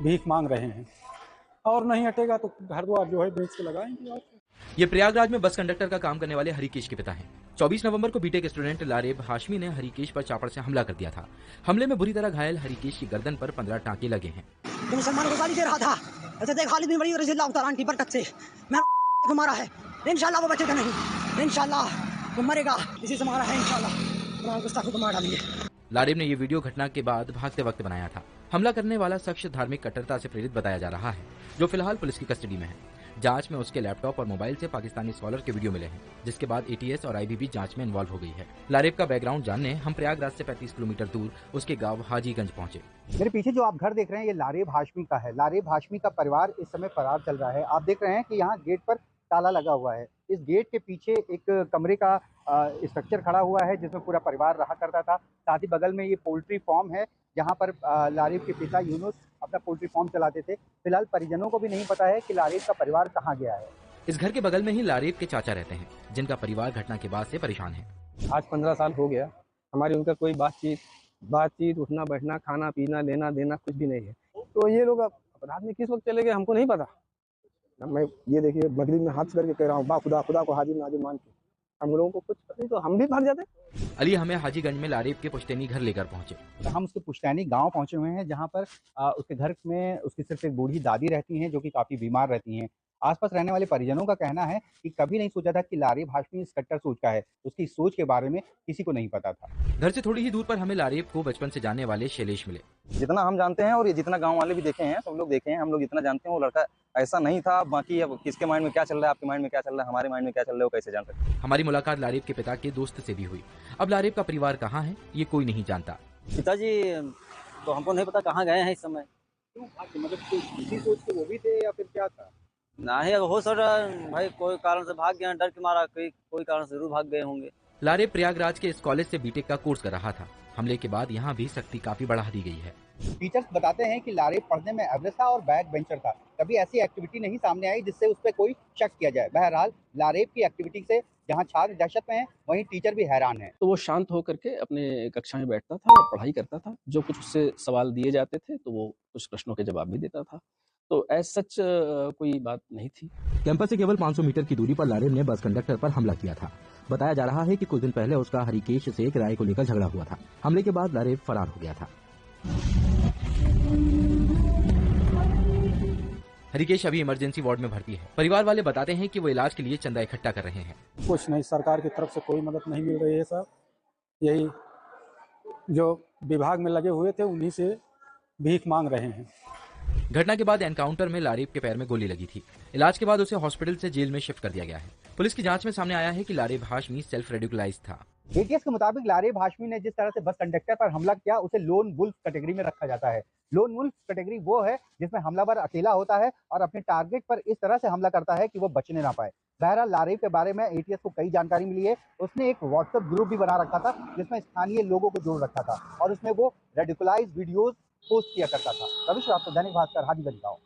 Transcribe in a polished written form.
भीख मांग रहे हैं, और नहीं हटेगा तो घर द्वार जो है बेच के लगाएंगे। और ये प्रयागराज में बस कंडक्टर का काम करने वाले हरिकेश के पिता हैं। 24 नवंबर को बीटेक स्टूडेंट लारेब हाशमी ने हरिकेश पर चापड़ से हमला कर दिया था। हमले में बुरी तरह घायल हरिकेश की गर्दन पर 15 टांके लगे हैं। तो मुसलमान को गाली दे रहा था, ऐसे देख खालिद बिन वलीद रज़ियल्लाहु ताला अन्हु की बरकत से मैं को मारा है, इंशाल्लाह वो बचेगा नहीं, इंशाल्लाह वो मरेगा, इसी से मारा है, इंशाल्लाह कुरान गुस्ताखों को मार डालेंगे। लारेब ने ये वीडियो घटना के बाद भागते वक्त बनाया था। हमला करने वाला शख्स धार्मिक कट्टरता से प्रेरित बताया जा रहा है, जो फिलहाल पुलिस की कस्टडी में है। जांच में उसके लैपटॉप और मोबाइल से पाकिस्तानी स्कॉलर के वीडियो मिले हैं, जिसके बाद एटीएस और आईबीबी जांच में इन्वॉल्व हो गई है। लारेब का बैकग्राउंड जानने हम प्रयागराज से 35 किलोमीटर दूर उसके गांव हाजीगंज पहुंचे। मेरे पीछे जो आप घर देख रहे हैं ये लारेब हाशमी का है। लारेब हाशमी का परिवार इस समय फरार चल रहा है। आप देख रहे हैं कि यहाँ गेट पर ताला लगा हुआ है। इस गेट के पीछे एक कमरे का स्ट्रक्चर खड़ा हुआ है जिसमें पूरा परिवार रहा करता था। साथ ही बगल में ये पोल्ट्री फार्म है जहाँ पर लारेब के पिता यूनुस अपना पोल्ट्री फार्म चलाते थे। फिलहाल परिजनों को भी नहीं पता है कि लारेब का परिवार कहाँ गया है। इस घर के बगल में ही लारेब के चाचा रहते हैं, जिनका परिवार घटना के बाद से परेशान है। आज 15 साल हो गया, हमारी उनका कोई बातचीत उठना बैठना खाना पीना लेना देना कुछ भी नहीं है। तो ये लोग अपराध में किस वक्त चले गए हमको नहीं पता। मैं ये देखिए मगरिब में हाथ करके कह रहा हूँ, बा खुदा खुदा को हाजिर नाजिर मान के, हम लोगों को कुछ पता नहीं तो हम भी भाग जाते। अली हमें हाजीगंज में लारेब के पुश्तैनी घर लेकर पहुंचे। तो हम उसके पुश्तैनी गांव पहुंचे हुए हैं जहां पर उसके घर में उसकी सिर्फ एक बूढ़ी दादी रहती हैं जो कि काफ़ी बीमार रहती हैं। आसपास रहने वाले परिजनों का कहना है कि कभी नहीं सोचा था कि लारेब हाशमी इस कट्टर सोच का है। उसकी सोच के बारे में किसी को नहीं पता था। घर से थोड़ी ही दूर पर हमें लारेब को बचपन से जानने वाले शैलेश मिले। जितना हम जानते हैं और ये जितना गांव वाले भी देखे हैं, सब लोग देखे हैं, हम लोग जितना जानते हैं वो लड़का ऐसा नहीं था। बाकी अब किसके माइंड में क्या चल रहा है, आपके माइंड में क्या चल रहा है, हमारे माइंड में क्या चल रहा है, वो कैसे जान सकते हैं। हमारी मुलाकात लारेब के पिता के दोस्त से भी हुई। अब लारेब का परिवार कहाँ है ये कोई नहीं जानता। पिताजी तो हमको नहीं पता कहाँ गए हैं इस समय। मतलब किसी सोच के वो भी थे या फिर क्या था? नहीं हो सर भाई, कोई कारण से भाग गए, डर के मारा कोई कारण से जरूर भाग गए होंगे। लारेब प्रयागराज के इस कॉलेज से बीटेक का कोर्स कर रहा था। हमले के बाद यहाँ भी सख्ती काफी बढ़ा दी गई है। टीचर्स बताते हैं कि लारेब पढ़ने में एवरेज था और बैक बेंचर था। कभी ऐसी एक्टिविटी नहीं सामने आई जिससे उस पर कोई शक किया जाए। बहरहाल लारेब की एक्टिविटी से जहां छात्र दहशत में हैं, वहीं टीचर भी हैरान हैं। तो वो शांत होकर के अपने कक्षा में बैठता था और पढ़ाई करता था। जो कुछ उससे सवाल दिए जाते थे तो वो कुछ प्रश्नों के जवाब भी देता था। तो एज सच कोई बात नहीं थी। कैंपस से केवल 500 मीटर की दूरी पर लारेब ने बस कंडक्टर पर हमला किया था। बताया जा रहा है कि कुछ दिन पहले उसका हरिकेश से किराए को लेकर झगड़ा हुआ था। हमले के बाद लारेब फरार हो गया था। हरिकेश अभी इमरजेंसी वार्ड में भर्ती है। परिवार वाले बताते हैं कि वो इलाज के लिए चंदा इकट्ठा कर रहे हैं। कुछ नहीं, सरकार की तरफ से कोई मदद नहीं मिल रही है सर। यही जो विभाग में लगे हुए थे उन्हीं से भीख मांग रहे हैं। घटना के बाद एनकाउंटर में लारेब के पैर में गोली लगी थी। इलाज के बाद उसे हॉस्पिटल से जेल में शिफ्ट कर दिया गया है। पुलिस की जांच में सामने आया है कि लारेब हाशमी सेल्फ रेडिकलाइज था। एटीएस के मुताबिक लारेब हाशमी ने जिस तरह से बस कंडक्टर पर हमला किया उसे लोन वुल्फ कैटेगरी में रखा जाता है। लोन वुल्फ कैटेगरी वो है जिसमें हमलावर अकेला होता है और अपने टारगेट पर इस तरह से हमला करता है कि वो बचने ना पाए। बहरहाल लारेब के बारे में एटीएस को कई जानकारी मिली है। उसने एक व्हाट्सएप ग्रुप भी बना रखा था जिसमें स्थानीय लोगों को जोड़ रखा था और उसमें वो रेडिकुलाइज वीडियोज पोस्ट किया करता था। रविश राव, दैनिक भास्कर, हाजीगंज गाँव।